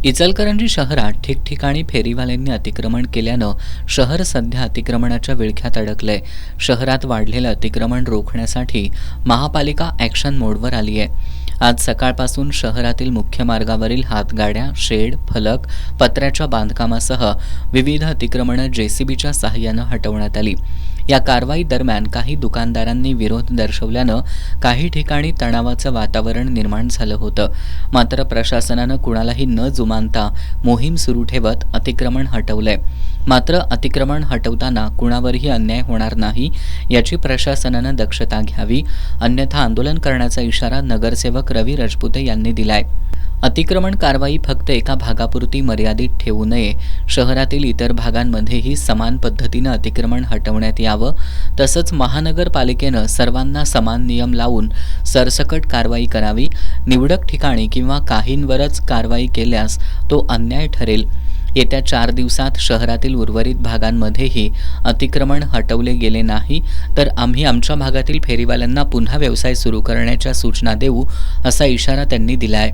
इचलकरंजी शहरात ठिकठिकाणी फेरीवाल्यांनी अतिक्रमण केल्यानं शहर सध्या अतिक्रमणाच्या विळख्यात अडकलंय. शहरात वाढलेलं अतिक्रमण रोखण्यासाठी महापालिका ॲक्शन मोडवर आली आहे. आज सकाळपासून शहरातील मुख्य मार्गावरील हातगाड्या, शेड, फलक, पत्र्याच्या बांधकामासह विविध अतिक्रमणं जेसीबीच्या सहाय्यानं हटवण्यात आली. या कारवाई दरम्यान काही दुकानदारांनी विरोध दर्शवल्यानं काही ठिकाणी तणावाचं वातावरण निर्माण झालं होतं. मात्र प्रशासनानं कुणालाही न जुमानता मोहीम सुरू ठेवत अतिक्रमण हटवलंय. मात्र अतिक्रमण हटवताना कुणावरही अन्याय होणार नाही याची प्रशासनानं दक्षता घ्यावी, अन्यथा आंदोलन करण्याचा इशारा नगरसेवक रवी राजपुते यांनी दिलाय. अतिक्रमण कारवाई फक्त एका भागापुरती मर्यादित ठेवू नये, शहरातील इतर भागांमध्येही समान पद्धतीनं अतिक्रमण हटवण्यात यावं. तसंच महानगरपालिकेनं सर्वांना समान नियम लावून सरसकट कारवाई करावी. निवडक ठिकाणी किंवा काहींवरच कारवाई केल्यास तो अन्याय ठरेल. येत्या 4 दिवसात शहरातील उर्वरित भागांमध्येही अतिक्रमण हटवले गेले नाही तर आम्ही आमच्या भागातील फेरीवाल्यांना पुन्हा व्यवसाय सुरू करण्याच्या सूचना देऊ, असा इशारा त्यांनी दिलाय.